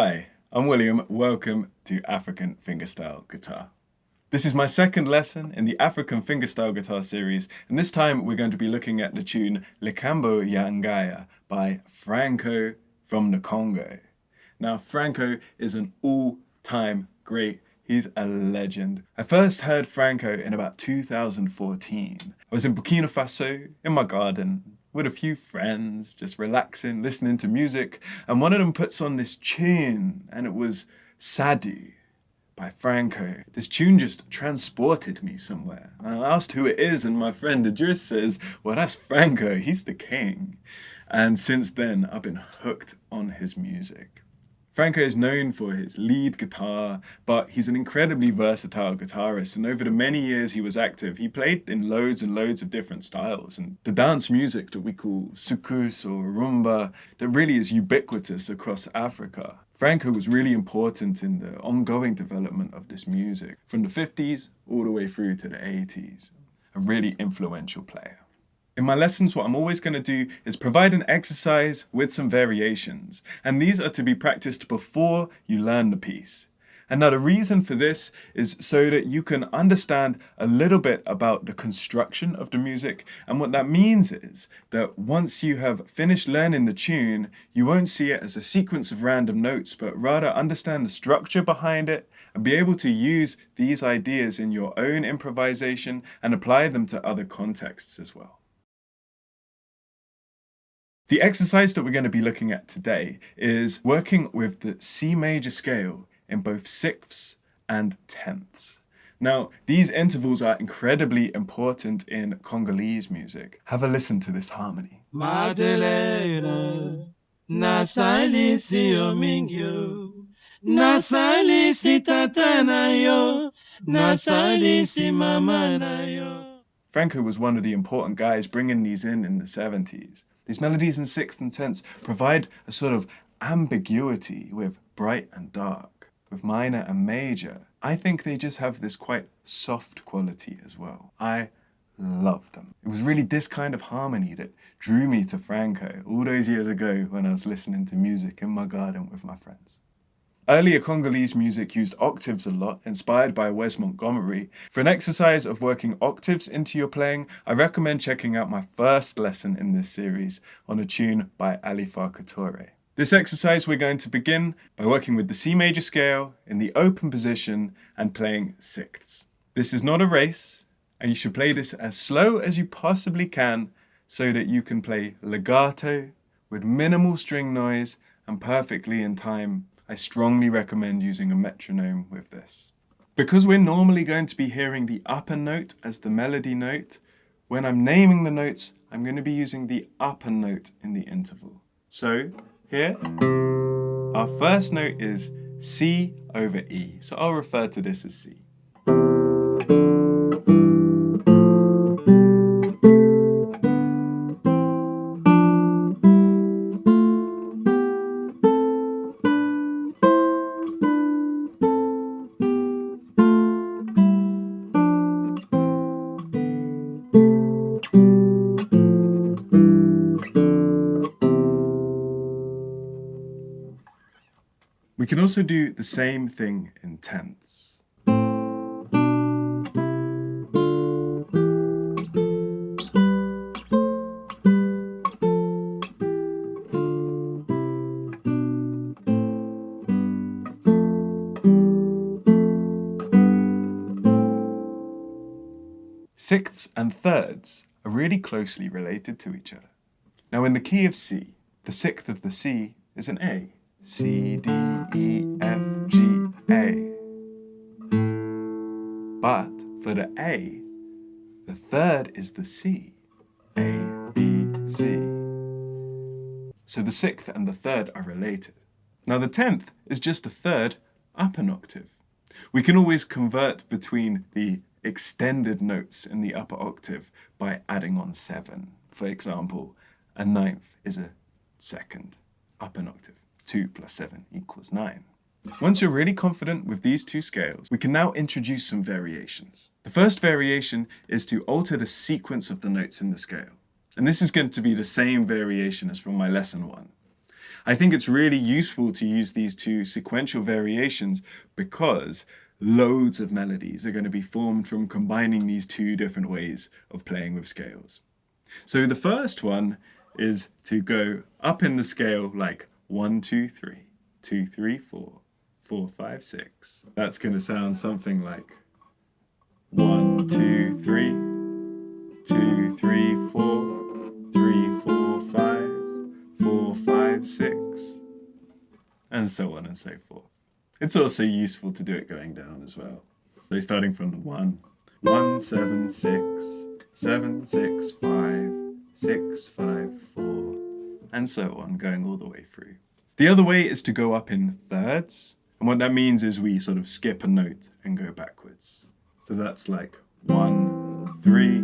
Hi, I'm William. Welcome to African Fingerstyle Guitar. This is my second lesson in the African Fingerstyle Guitar series, and this time we're going to be looking at the tune Likambo Ya Ngana by Franco from the Congo. Now, Franco is an all-time great. He's a legend. I first heard Franco in about 2014. I was in Burkina Faso, in my garden, with a few friends, just relaxing, listening to music, and one of them puts on this tune, and it was Sadu by Franco. This tune just transported me somewhere. I asked who it is, and my friend Idris says, well, that's Franco, he's the king. And since then, I've been hooked on his music. Franco is known for his lead guitar, but he's an incredibly versatile guitarist, and over the many years he was active, he played in loads and loads of different styles, and the dance music that we call soukous or rumba, that really is ubiquitous across Africa. Franco was really important in the ongoing development of this music, from the 50s all the way through to the 80s. A really influential player. In my lessons, what I'm always going to do is provide an exercise with some variations, and these are to be practiced before you learn the piece. And now the reason for this is so that you can understand a little bit about the construction of the music, and what that means is that once you have finished learning the tune, you won't see it as a sequence of random notes, but rather understand the structure behind it and be able to use these ideas in your own improvisation and apply them to other contexts as well. The exercise that we're going to be looking at today is working with the C major scale in both sixths and tenths. Now, these intervals are incredibly important in Congolese music. Have a listen to this harmony. Madeleine, nasalisi yo mingyo, nasalisi tata na yo, nasalisi mama na yo. Franco was one of the important guys bringing these in the 70s. These melodies in sixths and tenths provide a sort of ambiguity with bright and dark, with minor and major. I think they just have this quite soft quality as well. I love them. It was really this kind of harmony that drew me to Franco all those years ago when I was listening to music in my garden with my friends. Earlier Congolese music used octaves a lot, inspired by Wes Montgomery. For an exercise of working octaves into your playing, I recommend checking out my first lesson in this series on a tune by Alifa Couture. This exercise we're going to begin by working with the C major scale in the open position and playing sixths. This is not a race, and you should play this as slow as you possibly can so that you can play legato with minimal string noise and perfectly in time. I strongly recommend using a metronome with this. Because we're normally going to be hearing the upper note as the melody note, when I'm naming the notes, I'm going to be using the upper note in the interval. So here, our first note is C over E. So I'll refer to this as C. We can also do the same thing in tenths. Sixths and thirds are really closely related to each other. Now in the key of C, the sixth of the C is an A. C, D, E, F, G, A. But for the A, the third is the C. A, B, C. So the sixth and the third are related. Now the tenth is just a third up an octave. We can always convert between the extended notes in the upper octave by adding on 7. For example, a ninth is a second up an octave. 2 plus 7 equals 9. Once you're really confident with these two scales, we can now introduce some variations. The first variation is to alter the sequence of the notes in the scale. And this is going to be the same variation as from my lesson 1. I think it's really useful to use these two sequential variations because loads of melodies are going to be formed from combining these two different ways of playing with scales. So the first one is to go up in the scale like 1, 2, 3, 2, 3, 4, 4, 5, 6. That's going to sound something like 1, 2, 3, 2, 3, 4, 3, 4, 5, 4, 5, 6, and so on and so forth. It's also useful to do it going down as well. So starting from the 1, 1, 7, 6, 7, 6, 5, 6, 5, 4, and so on, going all the way through. The other way is to go up in thirds, and what that means is we sort of skip a note and go backwards. So that's like 1, 3,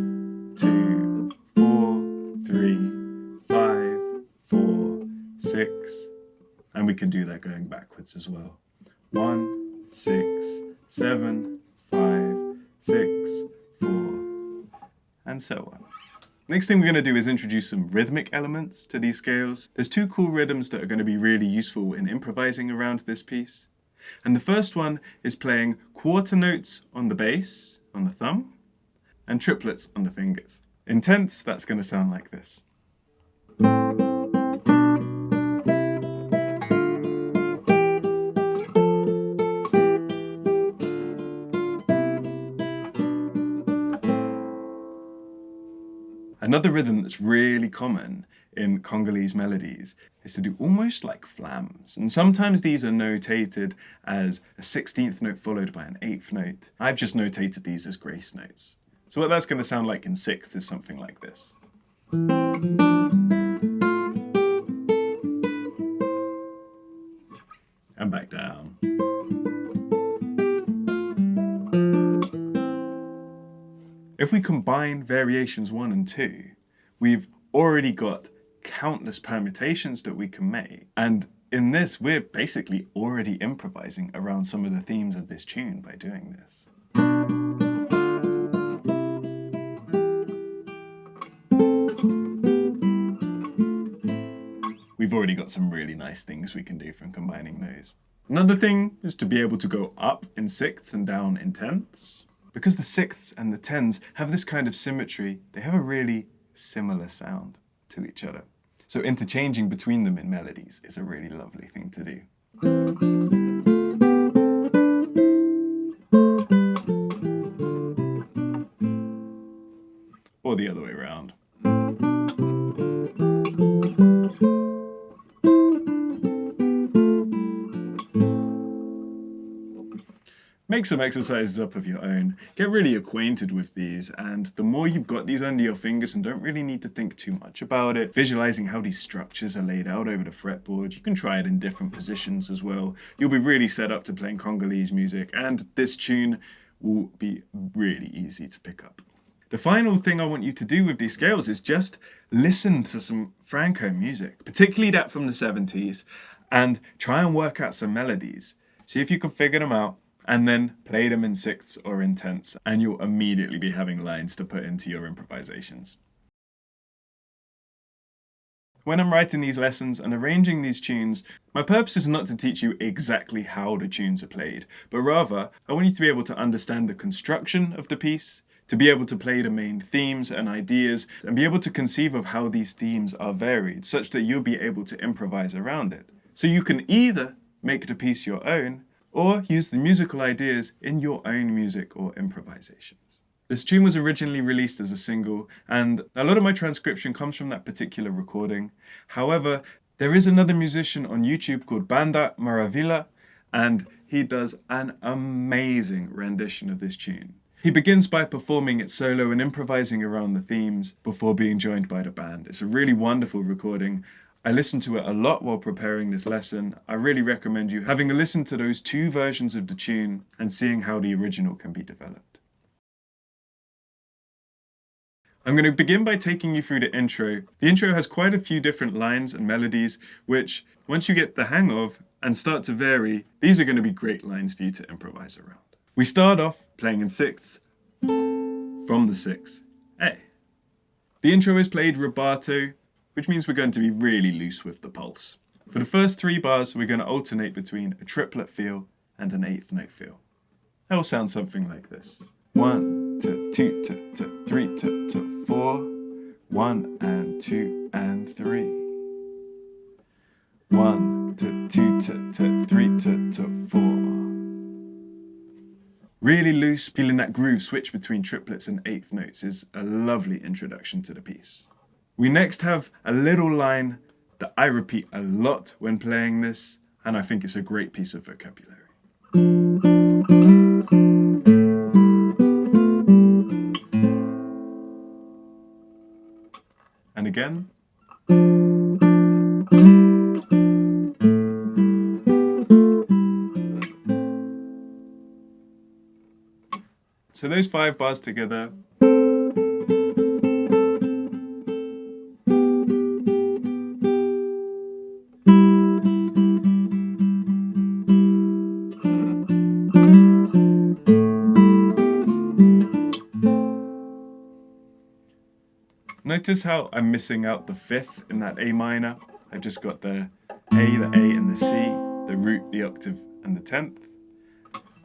2, 4, 3, 5, 4, 6, and we can do that going backwards as well. 1, 6, 7, 5, 6, 4, and so on. Next thing we're going to do is introduce some rhythmic elements to these scales. There's two cool rhythms that are going to be really useful in improvising around this piece. And the first one is playing quarter notes on the bass, on the thumb, and triplets on the fingers. In tenths, that's going to sound like this. Another rhythm that's really common in Congolese melodies is to do almost like flams. And sometimes these are notated as a 16th note followed by an 8th note. I've just notated these as grace notes. So what that's going to sound like in sixths is something like this. And back down. If we combine variations 1 and 2, we've already got countless permutations that we can make. And in this, we're basically already improvising around some of the themes of this tune by doing this. We've already got some really nice things we can do from combining those. Another thing is to be able to go up in sixths and down in tenths. Because the sixths and the tens have this kind of symmetry, they have a really similar sound to each other. So interchanging between them in melodies is a really lovely thing to do. Or the other way around. Make some exercises up of your own, get really acquainted with these, and the more you've got these under your fingers and don't really need to think too much about it, visualizing how these structures are laid out over the fretboard, you can try it in different positions as well. You'll be really set up to playing Congolese music, and this tune will be really easy to pick up. The final thing I want you to do with these scales is just listen to some Franco music, particularly that from the 70s, and try and work out some melodies. See if you can figure them out, and then play them in sixths or in tenths, and you'll immediately be having lines to put into your improvisations. When I'm writing these lessons and arranging these tunes, my purpose is not to teach you exactly how the tunes are played, but rather, I want you to be able to understand the construction of the piece, to be able to play the main themes and ideas, and be able to conceive of how these themes are varied, such that you'll be able to improvise around it. So you can either make the piece your own, or use the musical ideas in your own music or improvisations. This tune was originally released as a single, and a lot of my transcription comes from that particular recording. However, there is another musician on YouTube called Banda Maravilla, and he does an amazing rendition of this tune. He begins by performing it solo and improvising around the themes before being joined by the band. It's a really wonderful recording. I listened to it a lot while preparing this lesson. I really recommend you having a listen to those two versions of the tune and seeing how the original can be developed. I'm going to begin by taking you through the intro. The intro has quite a few different lines and melodies, which, once you get the hang of and start to vary, these are going to be great lines for you to improvise around. We start off playing in sixths from the 6th A. The intro is played rubato, which means we're going to be really loose with the pulse. For the first 3 bars, we're going to alternate between a triplet feel and an 8th note feel. That will sound something like this. 1 to 2 to 3 to 4. 1 and 2 and 3. 1 to 2 to 3 to 4. Really loose, feeling that groove switch between triplets and 8th notes is a lovely introduction to the piece. We next have a little line that I repeat a lot when playing this, and I think it's a great piece of vocabulary. And again. So those 5 bars together. Notice how I'm missing out the 5th in that A minor. I've just got the A, and the C, the root, the octave, and the 10th.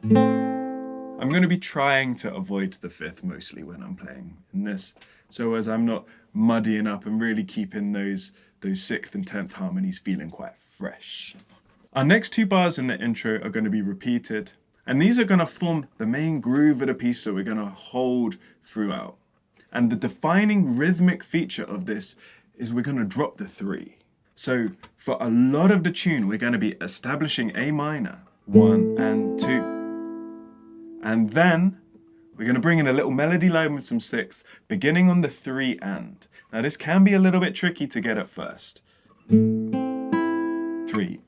I'm going to be trying to avoid the 5th mostly when I'm playing in this, so as I'm not muddying up and really keeping those 6th and 10th harmonies feeling quite fresh. Our next 2 bars in the intro are going to be repeated, and these are going to form the main groove of the piece that we're going to hold throughout. And the defining rhythmic feature of this is we're going to drop the 3. So for a lot of the tune, we're going to be establishing A minor, 1 and 2. And then we're going to bring in a little melody line with some 6th, beginning on the 3 and. Now this can be a little bit tricky to get at first. 3.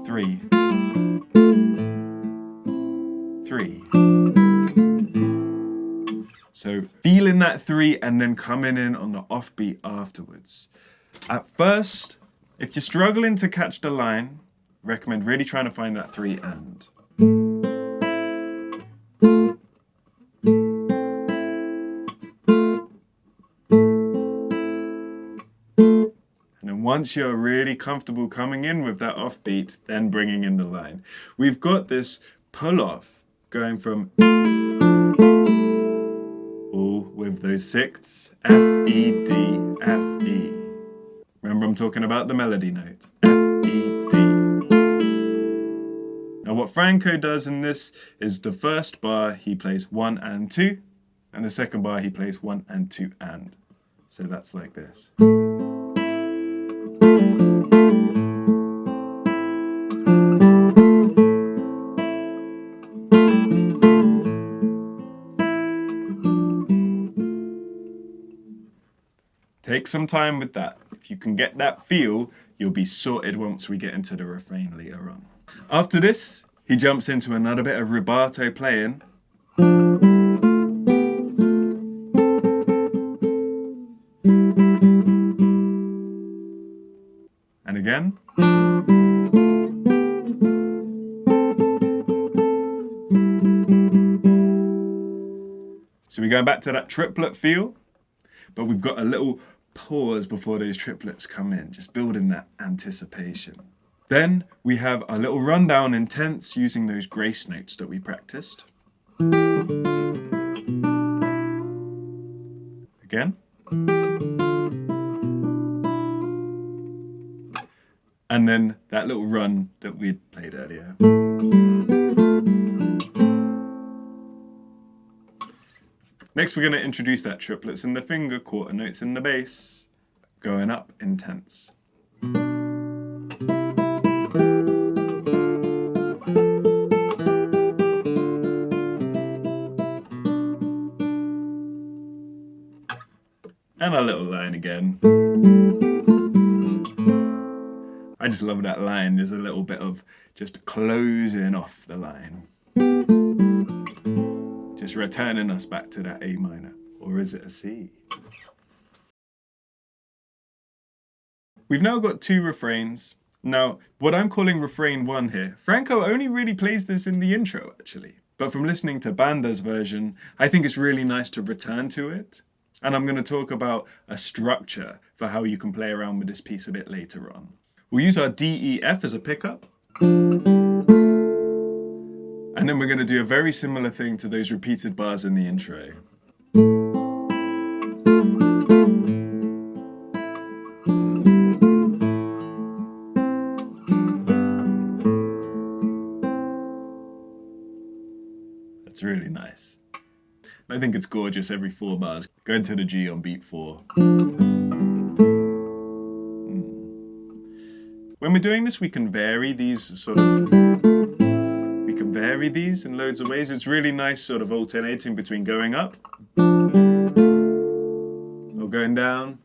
3. 3. So feeling that 3 and then coming in on the offbeat afterwards. At first, if you're struggling to catch the line, recommend really trying to find that 3 and. And then once you're really comfortable coming in with that offbeat, then bringing in the line. We've got this pull off going from with those 6ths, F, E, D, F, E. Remember I'm talking about the melody note, F, E, D. Now what Franco does in this is the first bar he plays 1 and 2, and the second bar he plays 1 and 2 and. So that's like this. Take some time with that. If you can get that feel, you'll be sorted once we get into the refrain later on. After this, he jumps into another bit of rubato playing. And again. So we're going back to that triplet feel, but we've got a little pause before those triplets come in, just building that anticipation. Then we have a little rundown in tenths using those grace notes that we practiced. Again. And then that little run that we played earlier. Next, we're going to introduce that triplets in the finger, quarter notes in the bass, going up in tenths. And a little line again. I just love that line. There's a little bit of just closing off the line. Just returning us back to that A minor. Or is it a C? We've now got 2 refrains. Now, what I'm calling refrain 1 here, Franco only really plays this in the intro, actually. But from listening to Banda's version, I think it's really nice to return to it. And I'm going to talk about a structure for how you can play around with this piece a bit later on. We'll use our D, E, F as a pickup. And then we're going to do a very similar thing to those repeated bars in the intro. That's really nice. I think it's gorgeous every 4 bars. Go into the G on beat 4. When we're doing this, we can vary these in loads of ways. It's really nice sort of alternating between going up or going down.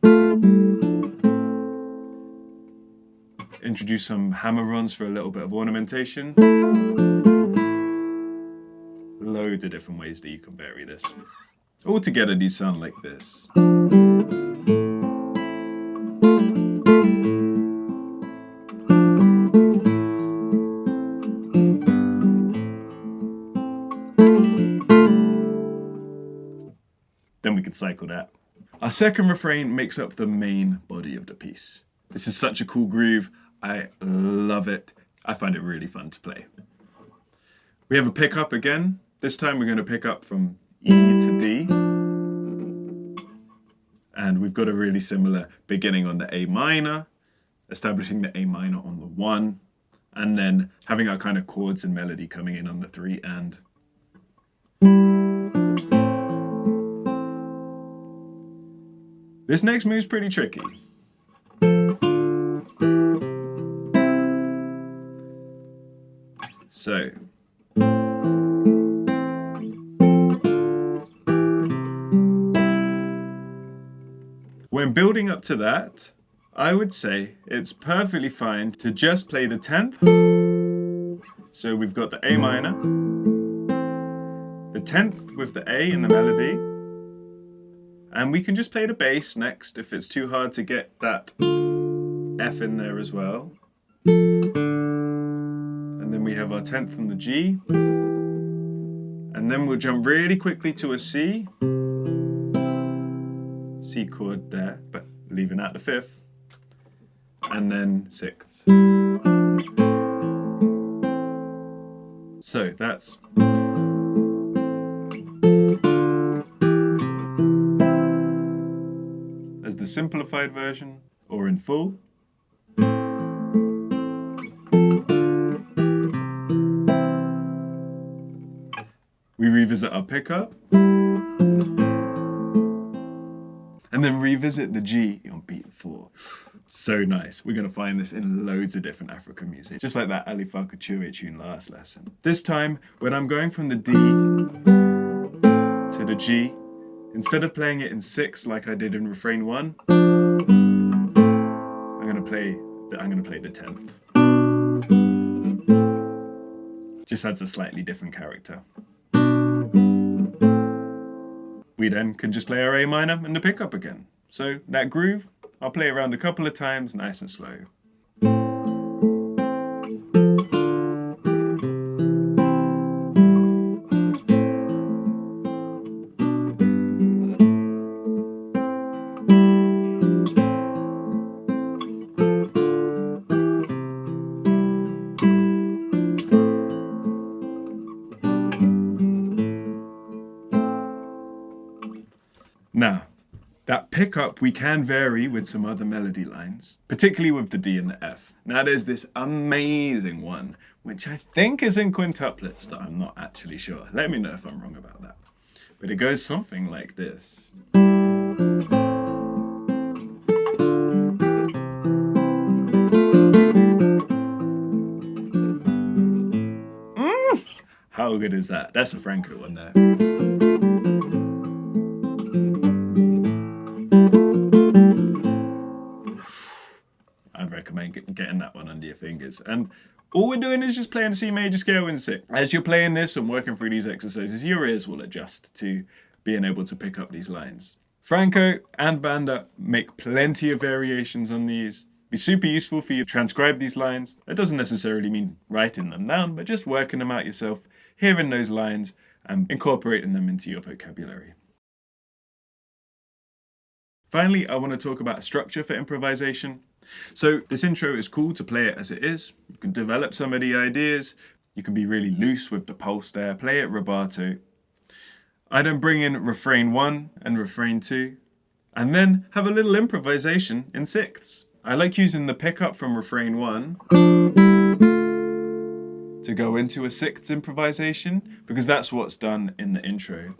Introduce some hammer-ons for a little bit of ornamentation. Loads of different ways that you can vary this. All together, these sound like this. Then we can cycle that. Our second refrain makes up the main body of the piece. This is such a cool groove. I love it. I find it really fun to play. We have a pickup again. This time we're going to pick up from E to D. And we've got a really similar beginning on the A minor, establishing the A minor on the 1, and then having our kind of chords and melody coming in on the 3 and. This next move's pretty tricky. So. When building up to that, I would say it's perfectly fine to just play the 10th. So we've got the A minor, the 10th with the A in the melody, and we can just play the bass next if it's too hard to get that F in there as well. And then we have our 10th on the G, and then we'll jump really quickly to a C chord there, but leaving out the 5th, and then 6th. So that's as the simplified version or in full. We revisit our pickup. And then revisit the G on beat 4. So nice. We're going to find this in loads of different African music. Just like that Ali Farka Chue tune last lesson. This time, when I'm going from the D to the G, instead of playing it in 6 like I did in refrain 1, I'm going to play the 10th. Just adds a slightly different character. We then can just play our A minor and the pickup again. So that groove, I'll play around a couple of times, nice and slow. Now, that pickup we can vary with some other melody lines, particularly with the D and the F. Now there's this amazing one, which I think is in quintuplets that I'm not actually sure. Let me know if I'm wrong about that. But it goes something like this. How good is that? That's a Franco one there. I'd recommend getting that one under your fingers. And all we're doing is just playing C major scale in 6. As you're playing this and working through these exercises, your ears will adjust to being able to pick up these lines. Franco and Banda make plenty of variations on these. Be super useful for you to transcribe these lines. That doesn't necessarily mean writing them down, but just working them out yourself, hearing those lines and incorporating them into your vocabulary. Finally, I want to talk about structure for improvisation. So this intro is cool to play it as it is. You can develop some of the ideas. You can be really loose with the pulse there, play it rubato. I then bring in refrain 1 and refrain 2, and then have a little improvisation in sixths. I like using the pickup from refrain 1 to go into a sixths improvisation, because that's what's done in the intro.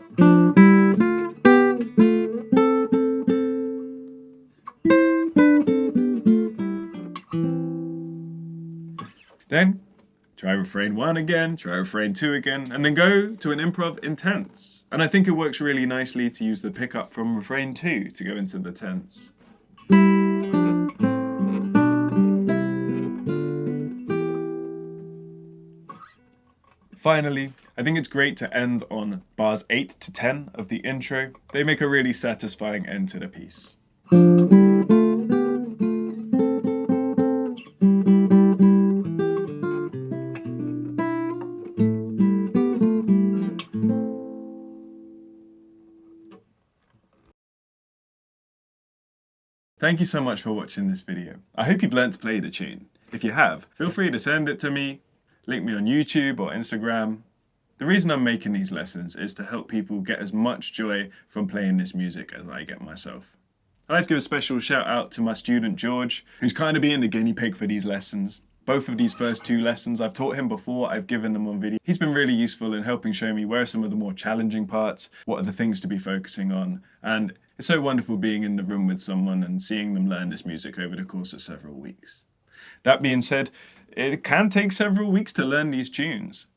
Then try refrain 1 again, try refrain 2 again, and then go to an improv in tenths. And I think it works really nicely to use the pickup from refrain 2 to go into the tenths. Finally, I think it's great to end on bars 8 to 10 of the intro. They make a really satisfying end to the piece. Thank you so much for watching this video. I hope you've learned to play the tune. If you have, feel free to send it to me, link me on YouTube or Instagram. The reason I'm making these lessons is to help people get as much joy from playing this music as I get myself. I'd like to give a special shout out to my student George, who's kind of being the guinea pig for these lessons. Both of these first 2 lessons, I've taught him before, I've given them on video. He's been really useful in helping show me where are some of the more challenging parts, what are the things to be focusing on, and it's so wonderful being in the room with someone and seeing them learn this music over the course of several weeks. That being said, it can take several weeks to learn these tunes.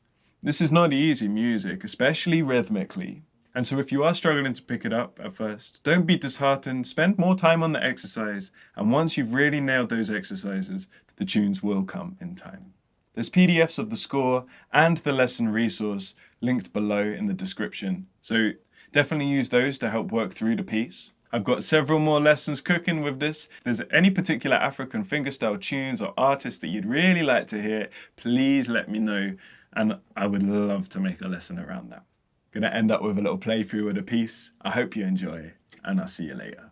This is not easy music, especially rhythmically. And so if you are struggling to pick it up at first, don't be disheartened, spend more time on the exercise, and once you've really nailed those exercises, the tunes will come in time. There's PDFs of the score and the lesson resource linked below in the description, so definitely use those to help work through the piece. I've got several more lessons cooking with this. If there's any particular African fingerstyle tunes or artists that you'd really like to hear, please let me know, and I would love to make a lesson around that. Gonna end up with a little playthrough of the piece. I hope you enjoy, and I'll see you later.